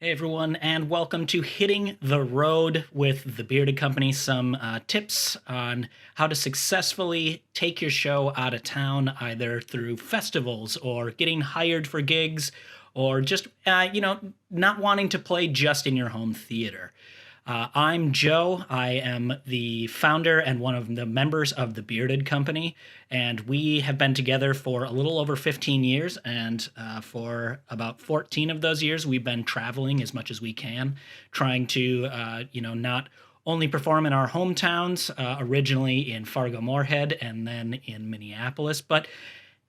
Hey everyone, and welcome to Hitting the Road with the Bearded Company. Some tips on how to successfully take your show out of town, either through festivals or getting hired for gigs, or just not wanting to play just in your home theater. I'm Joe. I am the founder and one of the members of the Bearded Company, and we have been together for a little over 15 years. And for about 14 of those years, we've been traveling as much as we can, trying to, not only perform in our hometowns, originally in Fargo Moorhead and then in Minneapolis, but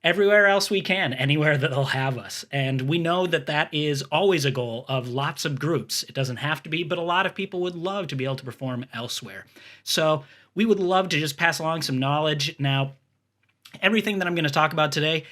everywhere else we can, anywhere that they'll have us. And we know that that is always a goal of lots of groups. It doesn't have to be, but a lot of people would love to be able to perform elsewhere. So we would love to just pass along some knowledge. Now, everything that I'm going to talk about today,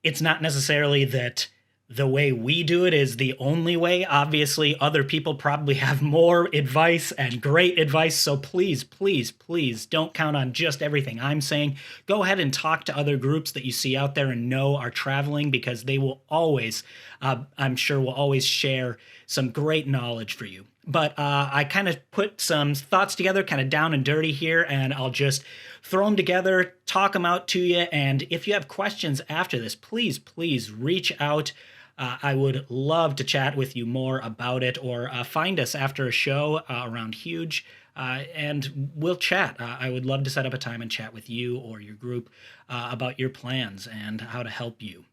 it's not necessarily that the way we do it is the only way. Obviously, other people probably have more advice and great advice. So please, please, please don't count on just everything I'm saying. Go ahead and talk to other groups that you see out there and know are traveling, because they will always, I'm sure, will always share some great knowledge for you. But I kind of put some thoughts together, kind of down and dirty here, and I'll just throw them together, talk them out to you. And if you have questions after this, please, please reach out. I would love to chat with you more about it, or find us after a show around Huge, and we'll chat. I would love to set up a time and chat with you or your group about your plans and how to help you.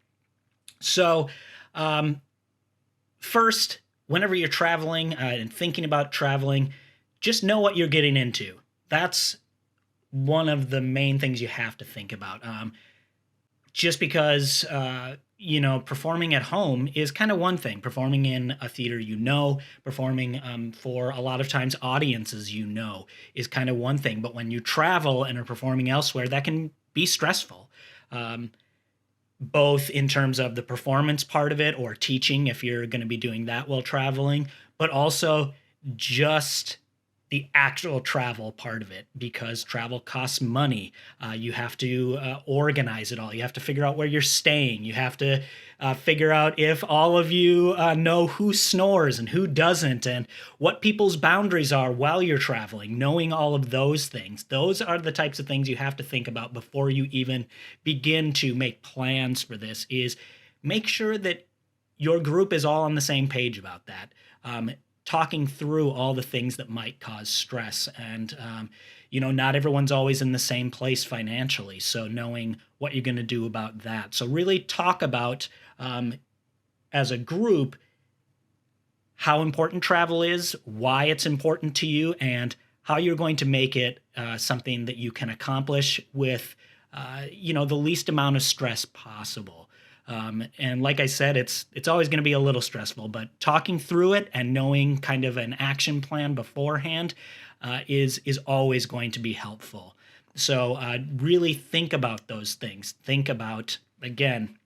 So, first, whenever you're traveling and thinking about traveling, just know what you're getting into. That's one of the main things you have to think about. Just because performing at home is kind of one thing. Performing in a theater, performing for a lot of times audiences, is kind of one thing. But when you travel and are performing elsewhere, that can be stressful. Both in terms of the performance part of it, or teaching if you're going to be doing that while traveling, but also just the actual travel part of it, because travel costs money. You have to organize it all. You have to figure out where you're staying. You have to figure out if all of you know who snores and who doesn't, and what people's boundaries are while you're traveling. Knowing all of those things, those are the types of things you have to think about before you even begin to make plans for this. Is make sure that your group is all on the same page about that. Talking through all the things that might cause stress. And, not everyone's always in the same place financially. So knowing what you're going to do about that. So really talk about, as a group, how important travel is, why it's important to you, and how you're going to make it something that you can accomplish with, the least amount of stress possible. And like I said, it's always going to be a little stressful, but talking through it and knowing kind of an action plan beforehand is always going to be helpful. So really think about those things. Think about, again,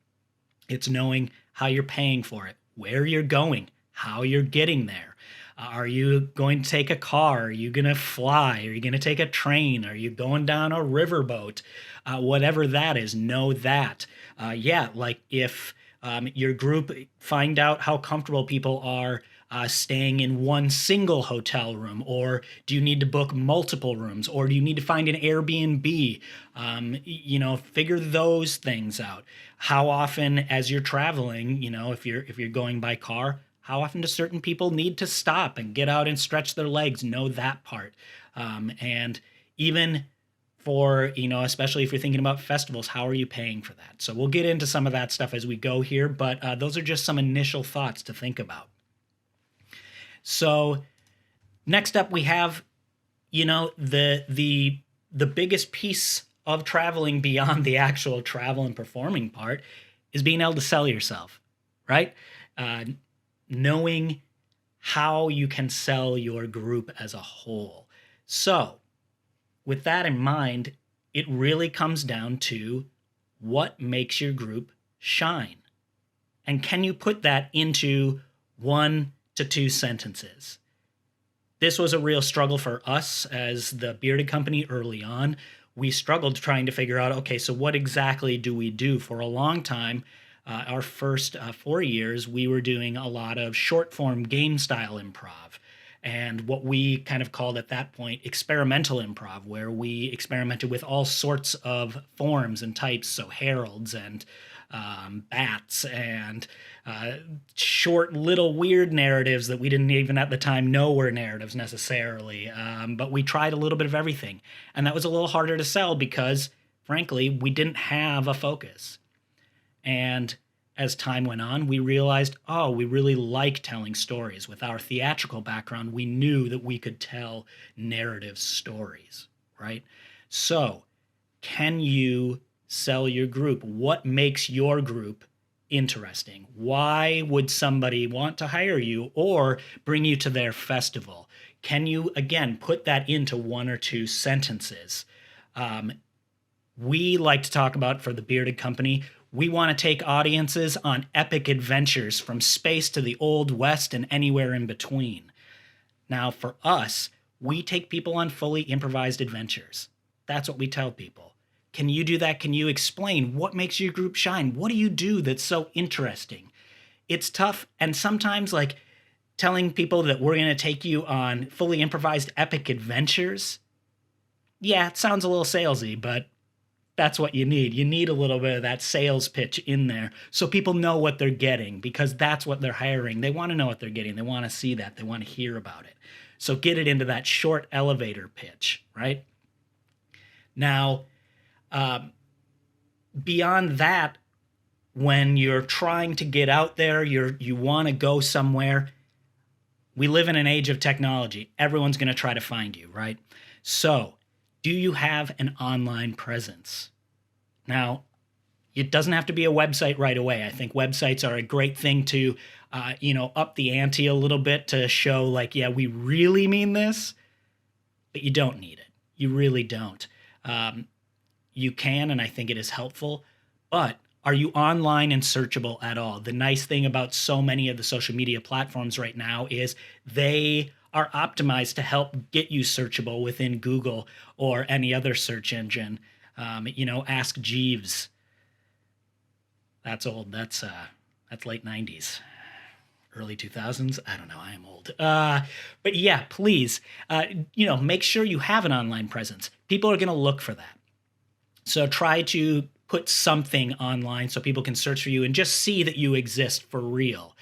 it's knowing how you're paying for it, where you're going, how you're getting there. Are you going to take a car? Are you going to fly? Are you going to take a train? Are you going down a riverboat? Whatever that is, know that. Like if your group, find out how comfortable people are staying in one single hotel room, or do you need to book multiple rooms, or do you need to find an Airbnb? Figure those things out. How often, as you're traveling, if you're going by car, how often do certain people need to stop and get out and stretch their legs? Know that part. And even for, especially if you're thinking about festivals, how are you paying for that? So we'll get into some of that stuff as we go here, but those are just some initial thoughts to think about. So next up we have, the biggest piece of traveling beyond the actual travel and performing part is being able to sell yourself, right? Knowing how you can sell your group as a whole. So with that in mind, it really comes down to what makes your group shine. And can you put that into 1 to 2 sentences? This was a real struggle for us as the Bearded Company early on. We struggled trying to figure out, okay, so what exactly do we do? For a long time, Our first 4 years, we were doing a lot of short form game style improv. And what we kind of called at that point experimental improv, where we experimented with all sorts of forms and types. So heralds and bats and short little weird narratives that we didn't even at the time know were narratives necessarily. But we tried a little bit of everything. And that was a little harder to sell because, frankly, we didn't have a focus. And as time went on, we realized, oh, we really like telling stories. With our theatrical background, we knew that we could tell narrative stories, right? So, can you sell your group? What makes your group interesting? Why would somebody want to hire you or bring you to their festival? Can you, again, put that into one or two sentences? We like to talk about, for the Bearded Company, we want to take audiences on epic adventures from space to the Old West and anywhere in between. Now, for us, we take people on fully improvised adventures. That's what we tell people. Can you do that? Can you explain what makes your group shine? What do you do that's so interesting? It's tough, and sometimes, like, telling people that we're going to take you on fully improvised epic adventures, yeah, it sounds a little salesy, but that's what you need. You need a little bit of that sales pitch in there so people know what they're getting, because that's what they're hiring. They want to know what they're getting. They want to see that. They want to hear about it. So get it into that short elevator pitch, right? Now, beyond that, when you're trying to get out there, you want to go somewhere. We live in an age of technology. Everyone's going to try to find you, right? So, do you have an online presence? Now, it doesn't have to be a website right away. I think websites are a great thing to, up the ante a little bit to show, like, yeah, we really mean this, but you don't need it. You really don't. You can, and I think it is helpful, but are you online and searchable at all? The nice thing about so many of the social media platforms right now is they are optimized to help get you searchable within Google or any other search engine. Ask Jeeves. That's old. That's late 90s, early 2000s. I don't know. I am old. But yeah, please, make sure you have an online presence. People are going to look for that. So try to put something online so people can search for you and just see that you exist for real.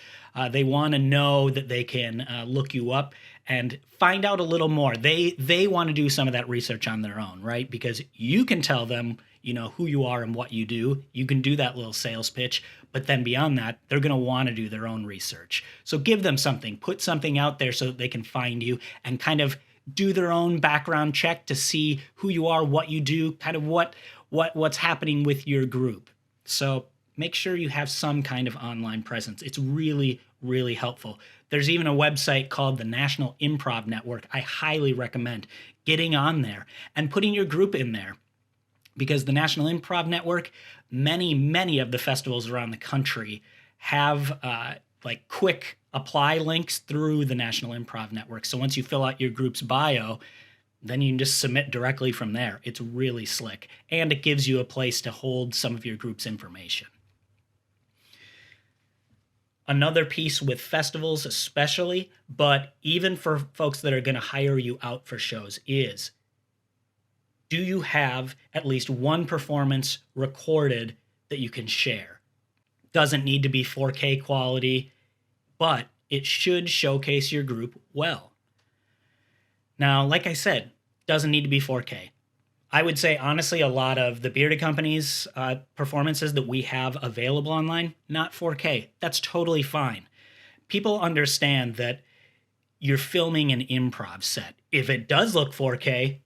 They want to know that they can look you up and find out a little more. They want to do some of that research on their own, right? Because you can tell them, who you are and what you do. You can do that little sales pitch, but then beyond that, they're going to want to do their own research. So give them something, put something out there so that they can find you and kind of do their own background check to see who you are, what you do, kind of what's happening with your group. So make sure you have some kind of online presence. It's really, really helpful. There's even a website called the National Improv Network. I highly recommend getting on there and putting your group in there, because the National Improv Network, many of the festivals around the country have quick apply links through the National Improv Network. So once you fill out your group's bio, then you can just submit directly from there. It's really slick, and it gives you a place to hold some of your group's information. Another piece with festivals especially, but even for folks that are going to hire you out for shows, is, do you have at least one performance recorded that you can share? Doesn't need to be 4K quality, but it should showcase your group well. Now, like I said, doesn't need to be 4K. I would say, honestly, a lot of the Bearded Company's performances that we have available online, not 4K. That's totally fine. People understand that you're filming an improv set. If it does look 4K,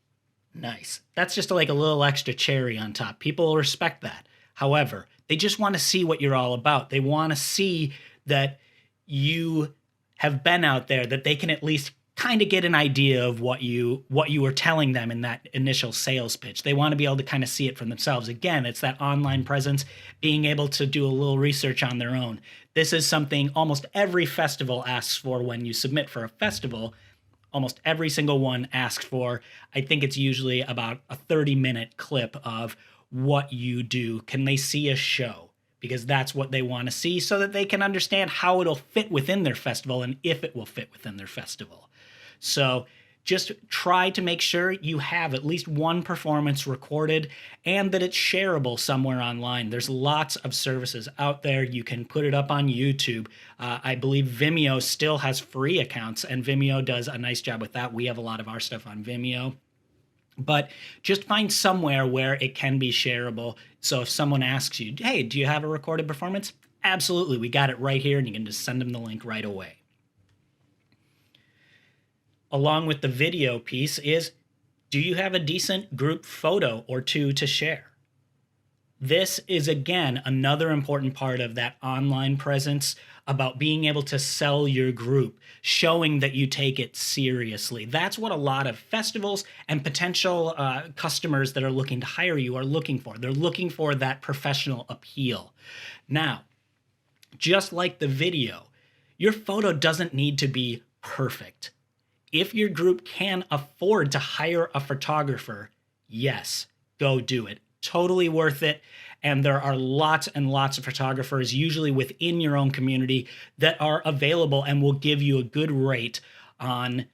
nice. That's just like a little extra cherry on top. People will respect that. However, they just want to see what you're all about. They want to see that you have been out there, that they can at least kind of get an idea of what you were telling them in that initial sales pitch. They want to be able to kind of see it for themselves. Again, it's that online presence, being able to do a little research on their own. This is something almost every festival asks for when you submit for a festival. Almost every single one asks for, I think it's usually about a 30-minute clip of what you do. Can they see a show? because that's what they want to see so that they can understand how it'll fit within their festival and if it will fit within their festival. So just try to make sure you have at least one performance recorded and that it's shareable somewhere online. There's lots of services out there. You can put it up on YouTube. I believe Vimeo still has free accounts, and Vimeo does a nice job with that. We have a lot of our stuff on Vimeo. But just find somewhere where it can be shareable. So if someone asks you, hey, do you have a recorded performance? Absolutely, we got it right here, and you can just send them the link right away. Along with the video piece is, do you have a decent group photo or two to share? This is, again, another important part of that online presence about being able to sell your group, showing that you take it seriously. That's what a lot of festivals and potential customers that are looking to hire you are looking for. They're looking for that professional appeal. Now, just like the video, your photo doesn't need to be perfect. If your group can afford to hire a photographer, yes, go do it. Totally worth it. And there are lots and lots of photographers, usually within your own community, that are available and will give you a good rate on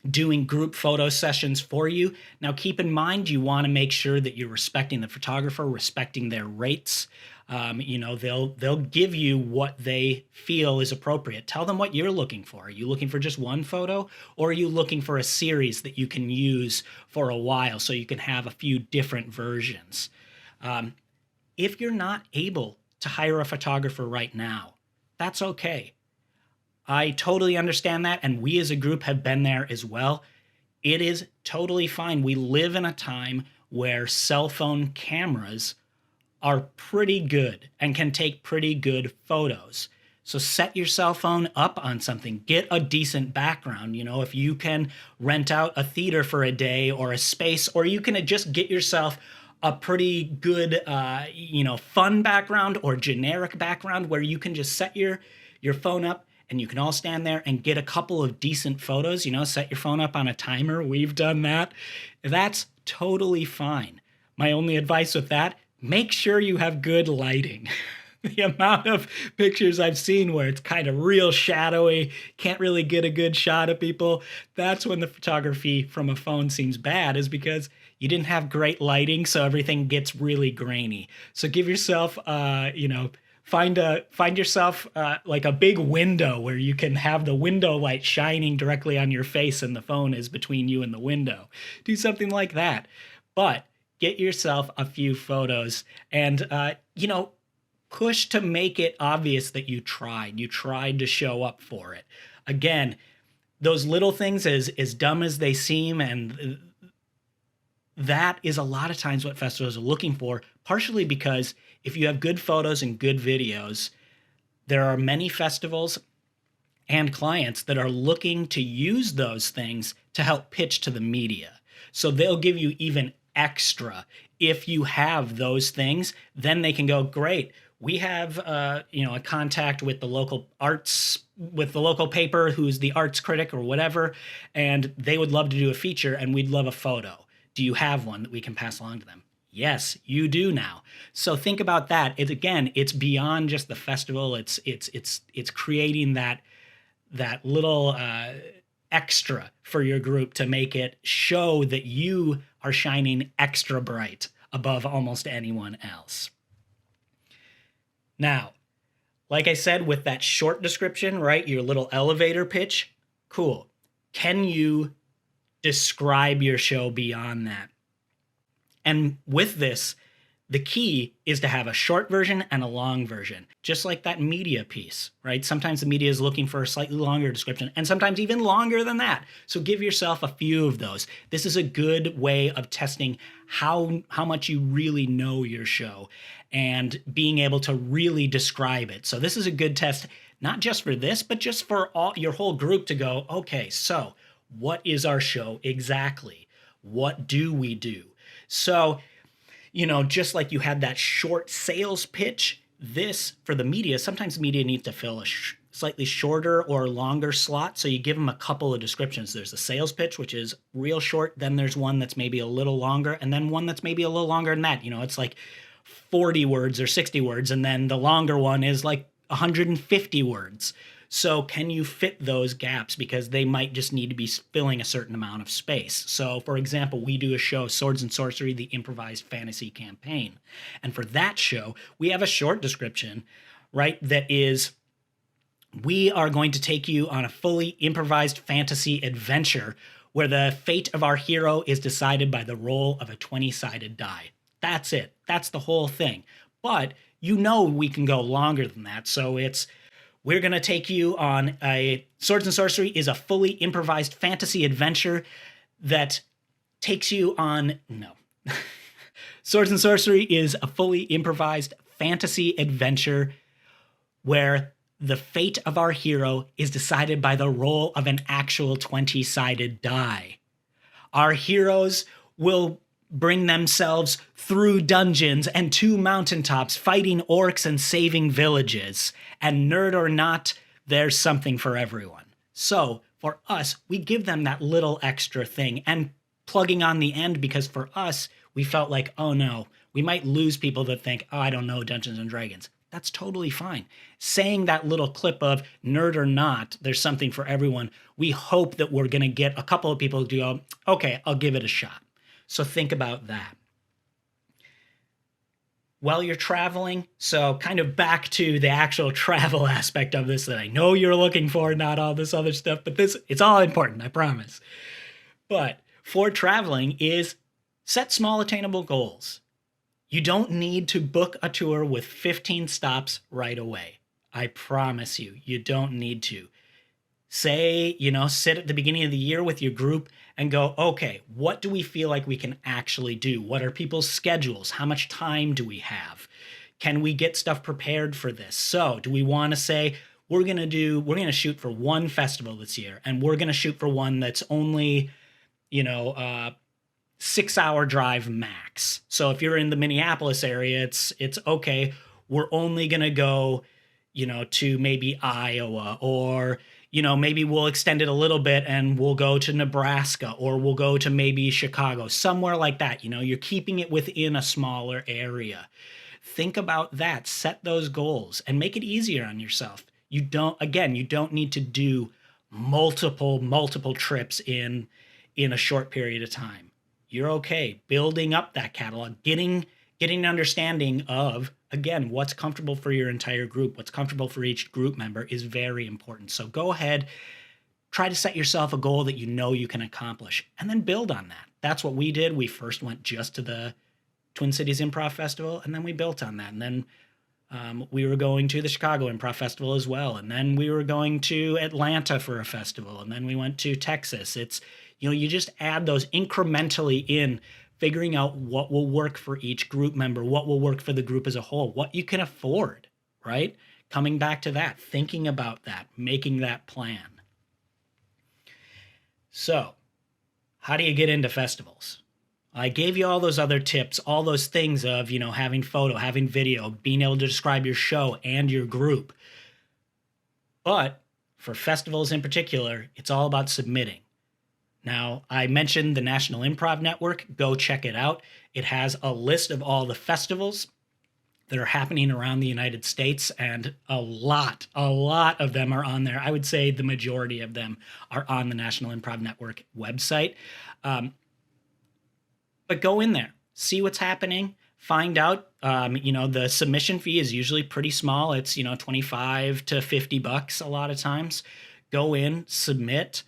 doing group photo sessions for you. Now, keep in mind, you want to make sure that you're respecting the photographer, respecting their rates. They'll give you what they feel is appropriate. Tell them what you're looking for. Are you looking for just one photo, or are you looking for a series that you can use for a while so you can have a few different versions? If you're not able to hire a photographer right now, that's okay. I totally understand that, and we as a group have been there as well. It is totally fine. We live in a time where cell phone cameras are pretty good and can take pretty good photos. So set your cell phone up on something, get a decent background. If you can rent out a theater for a day or a space, or you can just get yourself a pretty good, fun background or generic background where you can just set your phone up and you can all stand there and get a couple of decent photos. Set your phone up on a timer. We've done that. That's totally fine. My only advice with that, make sure you have good lighting. The amount of pictures I've seen where it's kind of real shadowy, can't really get a good shot of people, that's when the photography from a phone seems bad, is because you didn't have great lighting, so everything gets really grainy. So give yourself, find yourself like a big window where you can have the window light shining directly on your face and the phone is between you and the window. Do something like that. But get yourself a few photos and, push to make it obvious that you tried. You tried to show up for it. Again, those little things, as dumb as they seem, and that is a lot of times what festivals are looking for, partially because if you have good photos and good videos, there are many festivals and clients that are looking to use those things to help pitch to the media. So they'll give you even extra if you have those things. Then they can go, great, we have a contact with the local paper who's the arts critic or whatever, and they would love to do a feature and we'd love a photo. Do you have one that we can pass along to them? Yes, you do now. So think about that. It's beyond just the festival. It's creating that little extra for your group to make it show that you are shining extra bright above almost anyone else. Now, like I said, with that short description, right, your little elevator pitch, cool. Can you describe your show beyond that? And with this, the key is to have a short version and a long version, just like that media piece, right? Sometimes the media is looking for a slightly longer description and sometimes even longer than that. So give yourself a few of those. This is a good way of testing how much you really know your show and being able to really describe it. So this is a good test, not just for this, but just for your whole group to go, okay, so what is our show exactly? What do we do? So, just like you had that short sales pitch, this for the media, sometimes the media needs to fill a slightly shorter or longer slot. So you give them a couple of descriptions. There's a sales pitch, which is real short. Then there's one that's maybe a little longer, and then one that's maybe a little longer than that. It's like 40 words or 60 words, and then the longer one is like 150 words. So can you fit those gaps? Because they might just need to be filling a certain amount of space. So, for example, we do a show, Swords and Sorcery, the Improvised Fantasy Campaign. And for that show, we have a short description, right, that is, we are going to take you on a fully improvised fantasy adventure where the fate of our hero is decided by the roll of a 20-sided die. That's it. That's the whole thing. But you know we can go longer than that. So we're going to take you on a Swords and Sorcery is a fully improvised fantasy adventure that takes you on, no. Swords and Sorcery is a fully improvised fantasy adventure where the fate of our hero is decided by the roll of an actual 20-sided die. Our heroes will bring themselves through dungeons and to mountaintops, fighting orcs and saving villages. And nerd or not, there's something for everyone. So for us, we give them that little extra thing and plugging on the end, because for us, we felt like, oh no, we might lose people that think, oh, I don't know Dungeons and Dragons. That's totally fine. Saying that little clip of nerd or not, there's something for everyone. We hope that we're going to get a couple of people to go, okay, I'll give it a shot. So think about that. While you're traveling, so kind of back to the actual travel aspect of this that I know you're looking for, not all this other stuff, but it's all important, I promise. But for traveling is set small attainable goals. You don't need to book a tour with 15 stops right away. I promise you, you don't need to. Say, sit at the beginning of the year with your group and go, okay, what do we feel like we can actually do? What are people's schedules? How much time do we have? Can we get stuff prepared for this? So do we want to say, we're going to shoot for one festival this year, and we're going to shoot for one that's only, 6-hour drive max. So if you're in the Minneapolis area, it's okay. We're only going to go, to maybe Iowa, or, maybe we'll extend it a little bit and we'll go to Nebraska, or we'll go to maybe Chicago, somewhere like that. You're keeping it within a smaller area. Think about that, set those goals and make it easier on yourself. You don't need to do multiple trips in a short period of time. You're okay building up that catalog, getting an understanding of, again, what's comfortable for your entire group, what's comfortable for each group member is very important. So go ahead, try to set yourself a goal that you know you can accomplish, and then build on that. That's what we did. We first went just to the Twin Cities Improv Festival, and then we built on that. And then we were going to the Chicago Improv Festival as well. And then we were going to Atlanta for a festival. And then we went to Texas. It's, you just add those incrementally in, figuring out what will work for each group member, what will work for the group as a whole, what you can afford, right? Coming back to that, thinking about that, making that plan. So, how do you get into festivals? I gave you all those other tips, all those things of, having photo, having video, being able to describe your show and your group. But for festivals in particular, it's all about submitting. Now, I mentioned the National Improv Network. Go check it out. It has a list of all the festivals that are happening around the United States, and a lot of them are on there. I would say the majority of them are on the National Improv Network website. But go in there, see what's happening, find out. The submission fee is usually pretty small. It's, $25 to $50 a lot of times. Go in, submit.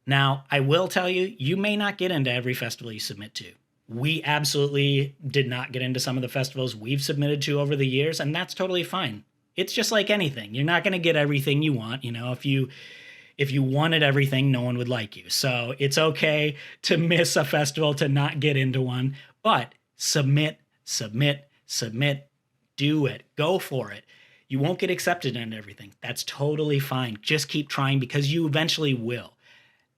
Now, I will tell you, you may not get into every festival you submit to. We absolutely did not get into some of the festivals we've submitted to over the years, and that's totally fine. It's just like anything. You're not going to get everything you want. If you wanted everything, no one would like you. So it's okay to miss a festival, to not get into one, but submit, do it, go for it. You won't get accepted into everything. That's totally fine. Just keep trying, because you eventually will.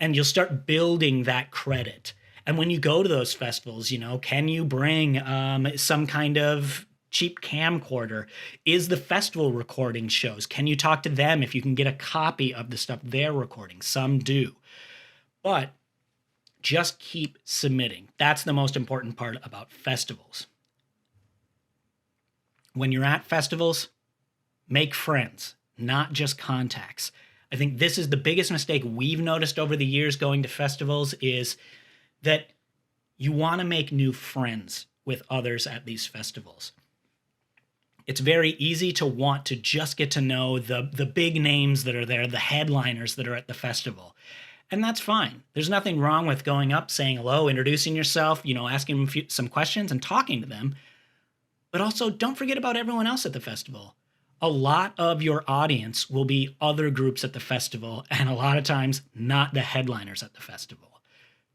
And you'll start building that credit. And when you go to those festivals, can you bring some kind of cheap camcorder? Is the festival recording shows? Can you talk to them if you can get a copy of the stuff they're recording? Some do. But just keep submitting. That's the most important part about festivals. When you're at festivals, make friends, not just contacts. I think this is the biggest mistake we've noticed over the years going to festivals is that you want to make new friends with others at these festivals. It's very easy to want to just get to know the big names that are there, the headliners that are at the festival. And that's fine. There's nothing wrong with going up, saying hello, introducing yourself, asking them some questions and talking to them. But also, don't forget about everyone else at the festival. A lot of your audience will be other groups at the festival, and a lot of times not the headliners at the festival.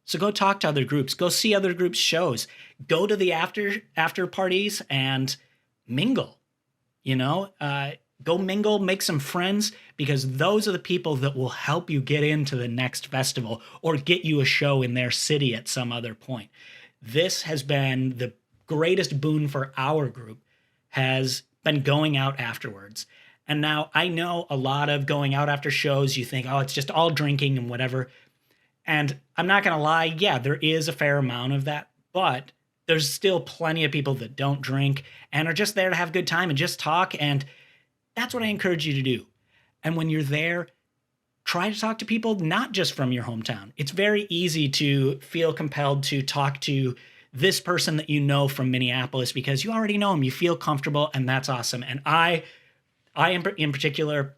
So go talk to other groups, go see other groups' shows, go to the after parties and mingle. Go mingle, make some friends, because those are the people that will help you get into the next festival or get you a show in their city at some other point. This has been the greatest boon for our group, has been going out afterwards. And now I know a lot of going out after shows, you think, oh, it's just all drinking and whatever. And I'm not going to lie, yeah, there is a fair amount of that, but there's still plenty of people that don't drink and are just there to have a good time and just talk. And that's what I encourage you to do. And when you're there, try to talk to people not just from your hometown. It's very easy to feel compelled to talk to this person that you know from Minneapolis because you already know them. You feel comfortable, and that's awesome. And I in particular,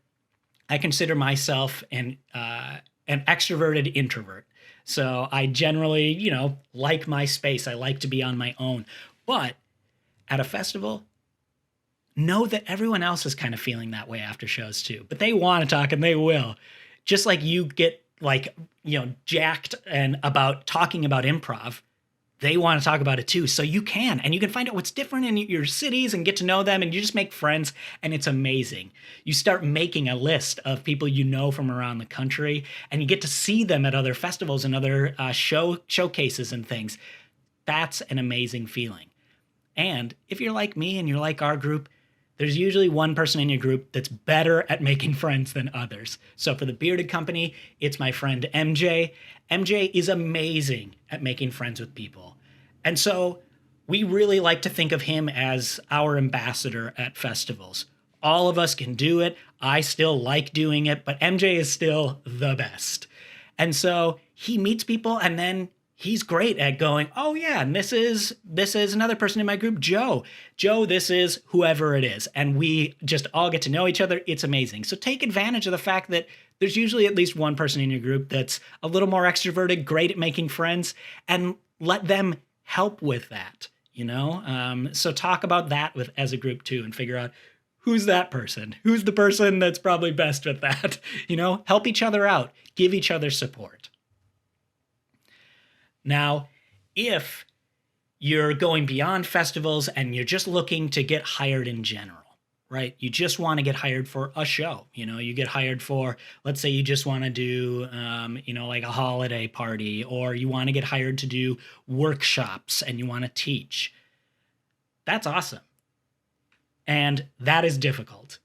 I consider myself an extroverted introvert. So I generally, like my space. I like to be on my own. But at a festival, know that everyone else is kind of feeling that way after shows too. But they want to talk and they will. Just like you get jacked and about talking about improv, they want to talk about it too. So you can, and you can find out what's different in your cities and get to know them, and you just make friends, and it's amazing. You start making a list of people you know from around the country, and you get to see them at other festivals and other showcases and things. That's an amazing feeling. And if you're like me and you're like our group, there's usually one person in your group that's better at making friends than others. So for the Bearded Company, it's my friend MJ. MJ is amazing at making friends with people. And so we really like to think of him as our ambassador at festivals. All of us can do it. I still like doing it, but MJ is still the best. And so he meets people, and then he's great at going, oh yeah, and this is another person in my group, Joe. Joe, this is whoever it is. And we just all get to know each other. It's amazing. So take advantage of the fact that there's usually at least one person in your group that's a little more extroverted, great at making friends, and let them help with that, So talk about that as a group too, and figure out who's that person? Who's the person that's probably best with that? Help each other out, give each other support. Now, if you're going beyond festivals and you're just looking to get hired in general, right? You just want to get hired for a show. You get hired for, let's say you just want to do, like a holiday party, or you want to get hired to do workshops and you want to teach. That's awesome. And that is difficult.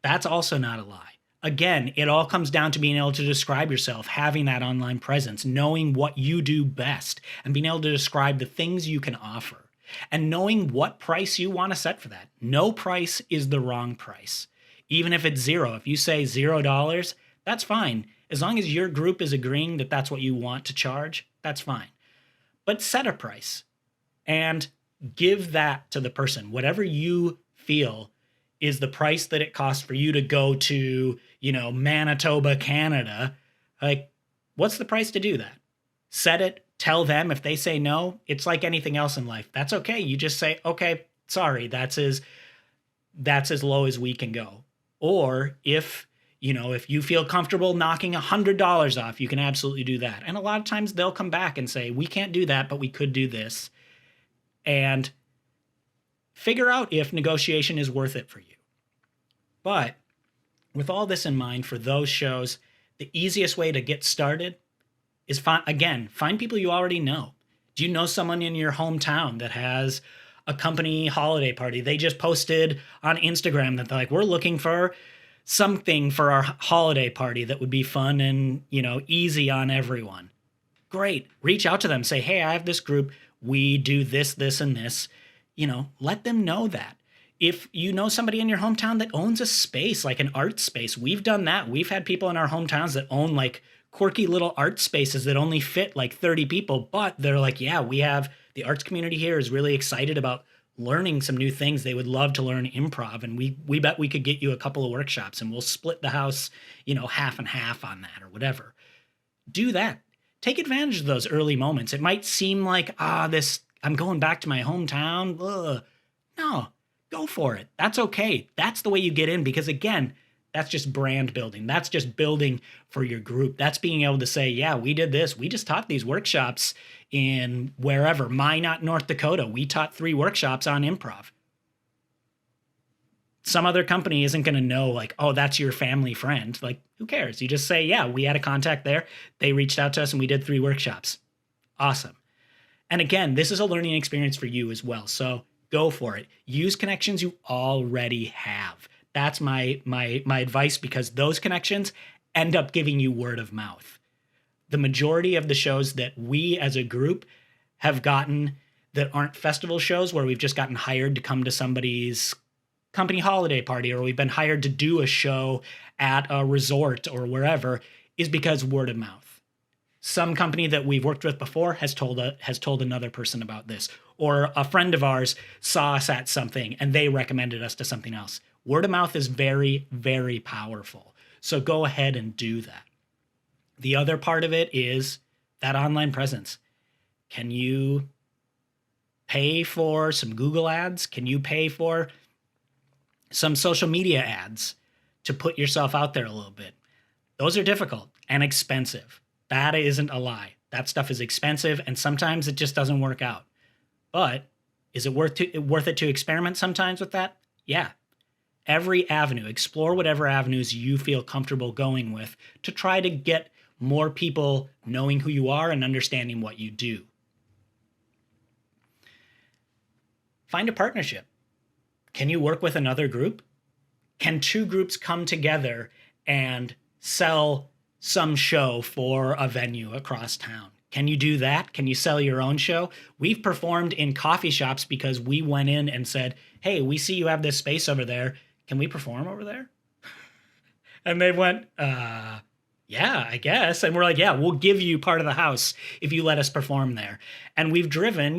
That's also not a lie. Again, it all comes down to being able to describe yourself, having that online presence, knowing what you do best, and being able to describe the things you can offer, and knowing what price you want to set for that. No price is the wrong price. Even if it's zero, if you say $0, that's fine. As long as your group is agreeing that that's what you want to charge, that's fine. But set a price and give that to the person. Whatever you feel is the price that it costs for you to go to, Manitoba, Canada. Like, what's the price to do that? Set it, tell them. If they say no, it's like anything else in life. That's okay. You just say, okay, sorry, that's as low as we can go. Or if you feel comfortable knocking $100 off, you can absolutely do that. And a lot of times they'll come back and say, we can't do that, but we could do this. And figure out if negotiation is worth it for you. But with all this in mind, for those shows, the easiest way to get started is find people you already know. Do you know someone in your hometown that has a company holiday party? They just posted on Instagram that they're like, we're looking for something for our holiday party that would be fun and, easy on everyone. Great. Reach out to them. Say, hey, I have this group. We do this, this, and this. Let them know that. If you know somebody in your hometown that owns a space, like an art space, we've done that. We've had people in our hometowns that own like quirky little art spaces that only fit like 30 people, but they're like, yeah, we have the arts community here is really excited about learning some new things. They would love to learn improv, and we bet we could get you a couple of workshops, and we'll split the house, half and half on that or whatever. Do that. Take advantage of those early moments. It might seem like, this, I'm going back to my hometown. Ugh. No, go for it. That's okay. That's the way you get in, because again, that's just brand building. That's just building for your group. That's being able to say, yeah, we did this. We just taught these workshops in wherever, Minot, North Dakota. We taught 3 workshops on improv. Some other company isn't going to know, like, oh, that's your family friend. Like, who cares? You just say, yeah, we had a contact there. They reached out to us and we did 3 workshops. Awesome. And again, this is a learning experience for you as well. So go for it. Use connections you already have. That's my advice, because those connections end up giving you word of mouth. The majority of the shows that we as a group have gotten that aren't festival shows where we've just gotten hired to come to somebody's company holiday party, or we've been hired to do a show at a resort or wherever, is because word of mouth. Some company that we've worked with before has told another person about this, or a friend of ours saw us at something and they recommended us to something else. Word of mouth is very, very powerful. So go ahead and do that. The other part of it is that online presence. Can you pay for some Google ads? Can you pay for some social media ads to put yourself out there a little bit? Those are difficult and expensive. That isn't a lie. That stuff is expensive, and sometimes it just doesn't work out. But is it worth it to experiment sometimes with that? Yeah. Every avenue, explore whatever avenues you feel comfortable going with to try to get more people knowing who you are and understanding what you do. Find a partnership. Can you work with another group? Can 2 groups come together and sell some show for a venue across town? Can you do that? Can you sell your own show? We've performed in coffee shops because we went in and said, hey, we see you have this space over there. Can we perform over there? And they went, yeah, I guess. And we're like, yeah, we'll give you part of the house if you let us perform there. And we've driven,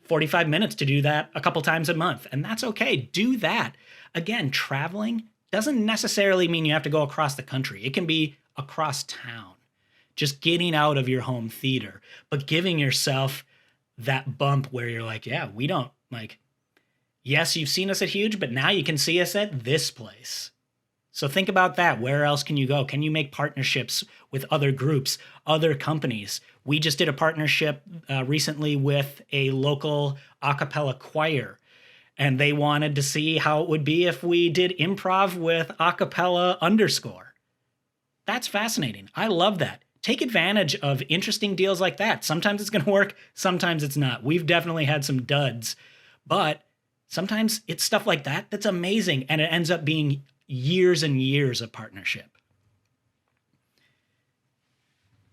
45 minutes to do that a couple times a month. And that's okay. Do that. Again, traveling doesn't necessarily mean you have to go across the country. It can be across town, just getting out of your home theater, but giving yourself that bump where you're like, yeah, we don't like, yes, you've seen us at Huge, but now you can see us at this place. So think about that. Where else can you go? Can you make partnerships with other groups, other companies? We just did a partnership recently with a local a cappella choir, and they wanted to see how it would be if we did improv with a cappella _. That's fascinating. I love that. Take advantage of interesting deals like that. Sometimes it's going to work. Sometimes it's not. We've definitely had some duds, but sometimes it's stuff like that that's amazing, and it ends up being years and years of partnership.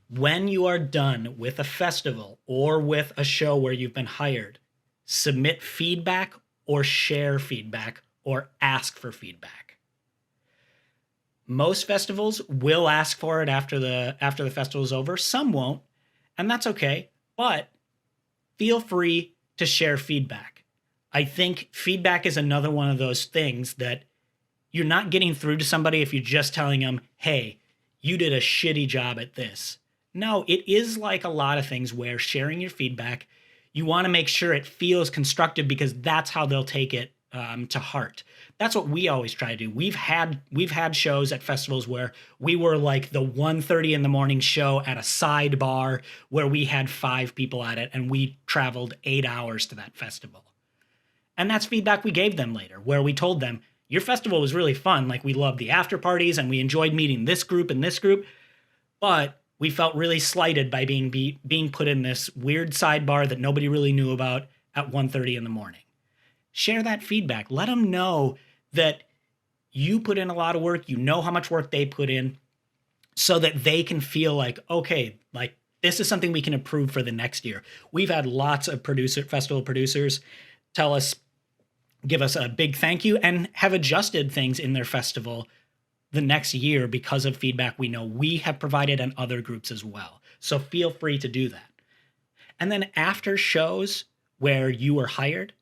When you are done with a festival or with a show where you've been hired, submit feedback or share feedback or ask for feedback. Most festivals will ask for it after the festival is over. Some won't, and that's okay. But feel free to share feedback. I think feedback is another one of those things that you're not getting through to somebody if you're just telling them, hey, you did a shitty job at this. No, it is like a lot of things where sharing your feedback, you want to make sure it feels constructive, because that's how they'll take it to heart. That's what we always try to do. We've had shows at festivals where we were like the 1:30 in the morning show at a sidebar where we had 5 people at it, and we traveled 8 hours to that festival. And that's feedback we gave them later, where we told them, your festival was really fun. Like, we loved the after parties and we enjoyed meeting this group and this group, but we felt really slighted by being put in this weird sidebar that nobody really knew about at 1:30 in the morning. Share that feedback. Let them know that you put in a lot of work. You know how much work they put in, so that they can feel like, okay, like this is something we can improve for the next year. We've had lots of festival producers tell us, give us a big thank you and have adjusted things in their festival the next year because of feedback we know we have provided and other groups as well. So feel free to do that. And then after shows where you were hired,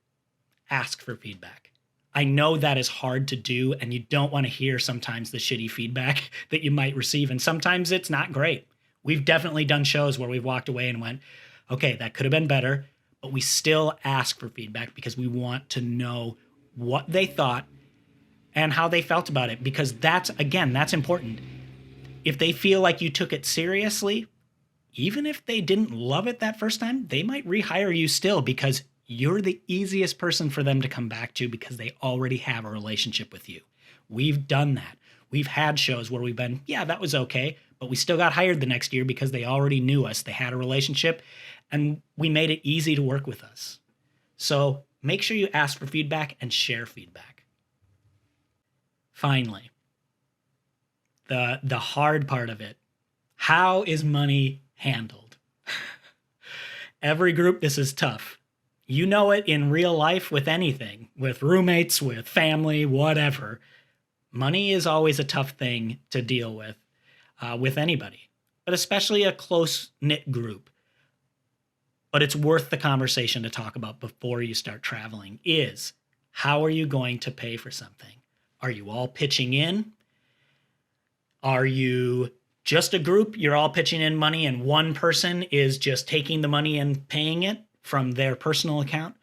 ask for feedback. I know that is hard to do, and you don't want to hear sometimes the shitty feedback that you might receive. And sometimes it's not great. We've definitely done shows where we've walked away and went, okay, that could have been better, but we still ask for feedback because we want to know what they thought and how they felt about it. Because that's important. If they feel like you took it seriously, even if they didn't love it that first time, they might rehire you still because you're the easiest person for them to come back to because they already have a relationship with you. We've done that. We've had shows where we've been, yeah, that was okay, but we still got hired the next year because they already knew us. They had a relationship and we made it easy to work with us. So make sure you ask for feedback and share feedback. Finally, the hard part of it. How is money handled? Every group, this is tough. You know it in real life with anything, with roommates, with family, whatever. Money is always a tough thing to deal with anybody, but especially a close-knit group. But it's worth the conversation to talk about before you start traveling is, how are you going to pay for something? Are you all pitching in? Are you just a group? You're all pitching in money and one person is just taking the money and paying it from their personal account?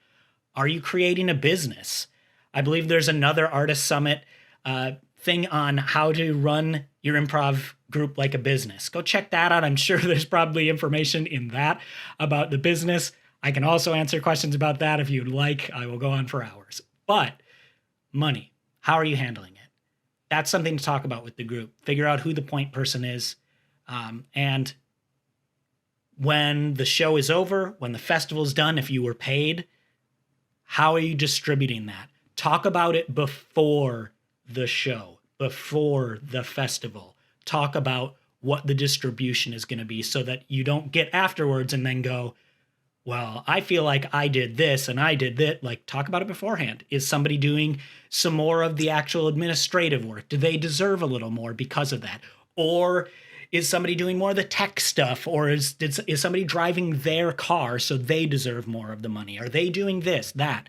Are you creating a business? I believe there's another Artist Summit thing on how to run your improv group like a business. Go check that out. I'm sure there's probably information in that about the business. I can also answer questions about that if you'd like. I will go on for hours. But money, how are you handling it? That's something to talk about with the group. Figure out who the point person is. And when the show is over, when the festival's done, if you were paid, how are you distributing that? Talk about it before the show, before the festival. Talk about what the distribution is going to be so that you don't get afterwards and then go, well, I feel like I did this and I did that. Like, talk about it beforehand. Is somebody doing some more of the actual administrative work? Do they deserve a little more because of that? Or is somebody doing more of the tech stuff? Or is somebody driving their car so they deserve more of the money? Are they doing this, that?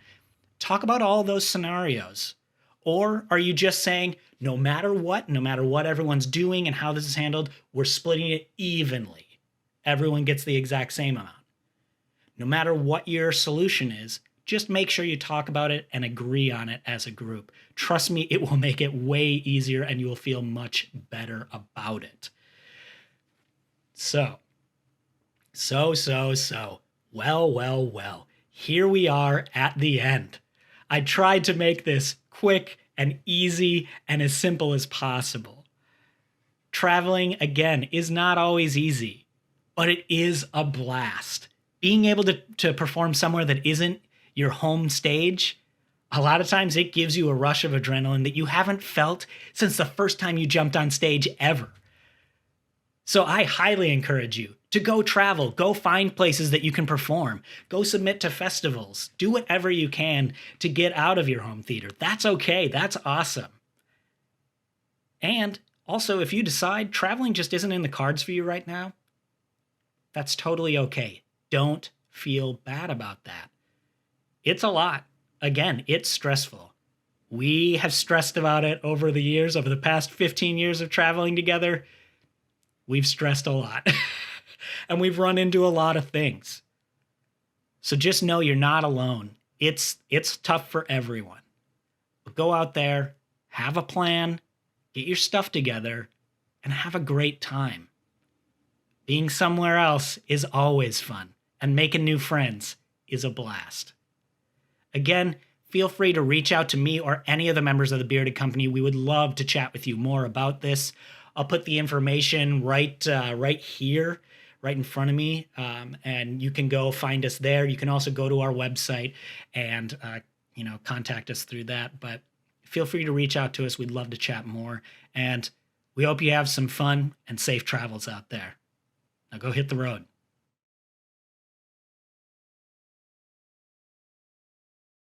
Talk about all those scenarios. Or are you just saying, no matter what everyone's doing and how this is handled, we're splitting it evenly. Everyone gets the exact same amount. No matter what your solution is, just make sure you talk about it and agree on it as a group. Trust me, it will make it way easier and you will feel much better about it. So. Well. Here we are at the end. I tried to make this quick and easy and as simple as possible. Traveling, again, is not always easy, but it is a blast. Being able to perform somewhere that isn't your home stage, a lot of times it gives you a rush of adrenaline that you haven't felt since the first time you jumped on stage ever. So I highly encourage you to go travel, go find places that you can perform, go submit to festivals, do whatever you can to get out of your home theater. That's okay. That's awesome. And also, if you decide traveling just isn't in the cards for you right now, that's totally okay. Don't feel bad about that. It's a lot. Again, it's stressful. We have stressed about it over the years, over the past 15 years of traveling together. We've stressed a lot and we've run into a lot of things. So just know you're not alone. It's tough for everyone. But go out there, have a plan, get your stuff together, and have a great time. Being somewhere else is always fun, and making new friends is a blast. Again, feel free to reach out to me or any of the members of the Bearded Company. We would love to chat with you more about this. I'll put the information right here, right in front of me, and you can go find us there. You can also go to our website and contact us through that. But feel free to reach out to us. We'd love to chat more, and we hope you have some fun and safe travels out there. Now go hit the road.